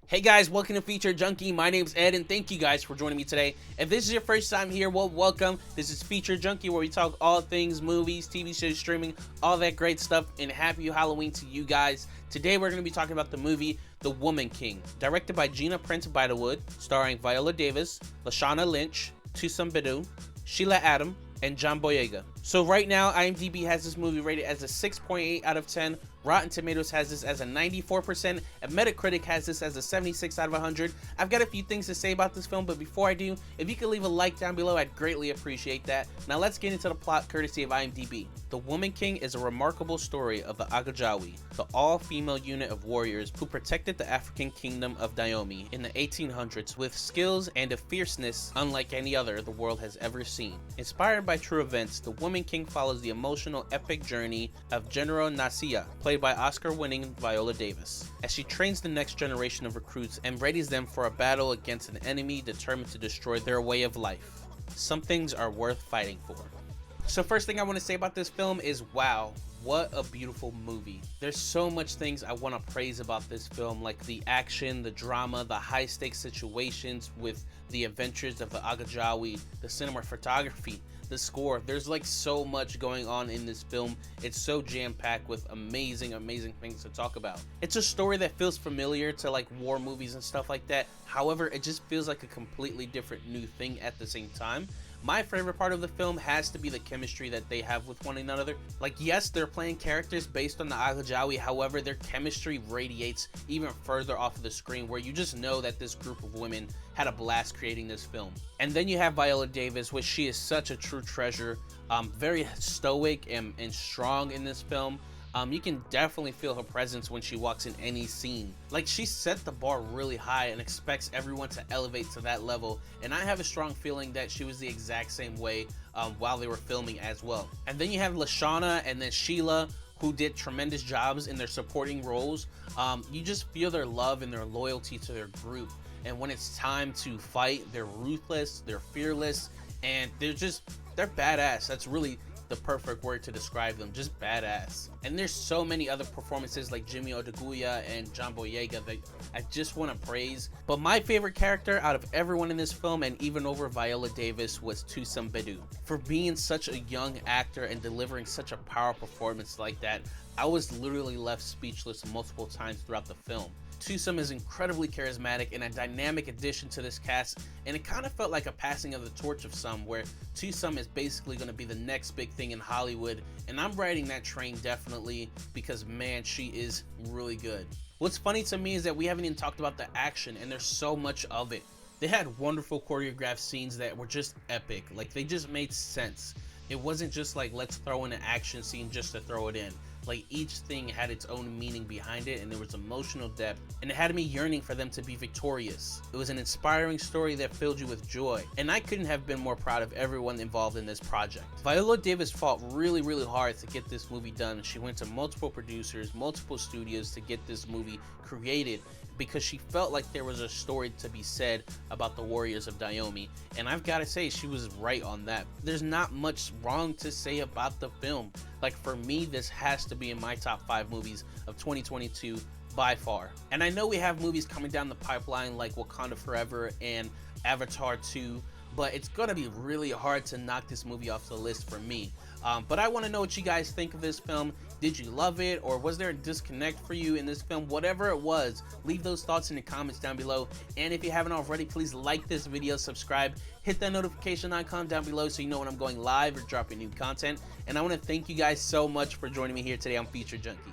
Hey guys, welcome to Feature Junkie. My name's Ed and thank you guys for joining me today. If this is your first time here, well, welcome. This is Feature Junkie, where we talk all things movies, TV shows, streaming, all that great stuff, and happy Halloween to you guys. Today we're going to be talking about the movie The Woman King, directed by Gina Prince Bythewood, starring Viola Davis, Lashana Lynch, Tusum Badu, Sheila Adam, and John Boyega. So right now, IMDb has this movie rated as a 6.8 out of 10. Rotten Tomatoes has this as a 94%, and Metacritic has this as a 76 out of 100. I've got a few things to say about this film, but before I do, if you could leave a like down below, I'd greatly appreciate that. Now let's get into the plot courtesy of IMDb. The Woman King is a remarkable story of the Agajawi, the all-female unit of warriors who protected the African kingdom of Dahomey in the 1800s with skills and a fierceness unlike any other the world has ever seen. Inspired by true events, The Woman King follows the emotional epic journey of General Nasia, played by Oscar-winning Viola Davis, as she trains the next generation of recruits and readies them for a battle against an enemy determined to destroy their way of life. Some things are worth fighting for. So first thing I want to say about this film is, wow, what a beautiful movie. There's so much things I want to praise about this film, like the action, the drama, the high stakes situations with the adventures of the Agajawi, the cinematography, the score. There's like so much going on in this film. It's so jam-packed with amazing things to talk about. It's a story that feels familiar to like war movies and stuff like that. However, it just feels like a completely different new thing at the same time. My favorite part of the film has to be the chemistry that they have with one another. Like, yes, they're playing characters based on the Agajawi, however, their chemistry radiates even further off of the screen, where you just know that this group of women had a blast creating this film. And then you have Viola Davis, which she is such a true treasure, very stoic and strong in this film. You can definitely feel her presence when she walks in any scene. Like, she set the bar really high and expects everyone to elevate to that level, and I have a strong feeling that she was the exact same way while they were filming as well. And then you have Lashana and then Sheila, who did tremendous jobs in their supporting roles. You just feel their love and their loyalty to their group, and when it's time to fight, they're ruthless, they're fearless, and they're badass. That's really the perfect word to describe them, just badass. And there's so many other performances like Jimmy Odeguya and John Boyega that I just want to praise. But my favorite character out of everyone in this film, and even over Viola Davis, was Tusum Badu. For being such a young actor and delivering such a powerful performance like that, I was literally left speechless multiple times throughout the film. Tusum is incredibly charismatic and a dynamic addition to this cast, and it kind of felt like a passing of the torch of some, where Tusum is basically going to be the next big thing in Hollywood, and I'm riding that train definitely because, man, she is really good. What's funny to me is that we haven't even talked about the action, and there's so much of it. They had wonderful choreographed scenes that were just epic. Like, they just made sense. It wasn't just like, let's throw in an action scene just to throw it in. Like, each thing had its own meaning behind it, and there was emotional depth, and it had me yearning for them to be victorious. It was an inspiring story that filled you with joy, and I couldn't have been more proud of everyone involved in this project. Viola Davis fought really hard to get this movie done. She went to multiple producers, multiple studios to get this movie created, because she felt like there was a story to be said about the warriors of Dahomey, and I've got to say, she was right on that. There's not much wrong to say about the film. Like, for me, this has to be in my top 5 movies of 2022 by far. And I know we have movies coming down the pipeline like Wakanda Forever and Avatar 2, but it's gonna be really hard to knock this movie off the list for me. But I want to know what you guys think of this film. Did you love it, or was there a disconnect for you in this film? Whatever it was, leave those thoughts in the comments down below. And if you haven't already, please like this video, subscribe, hit that notification icon down below so you know when I'm going live or dropping new content. And I want to thank you guys so much for joining me here today on Feature Junkie.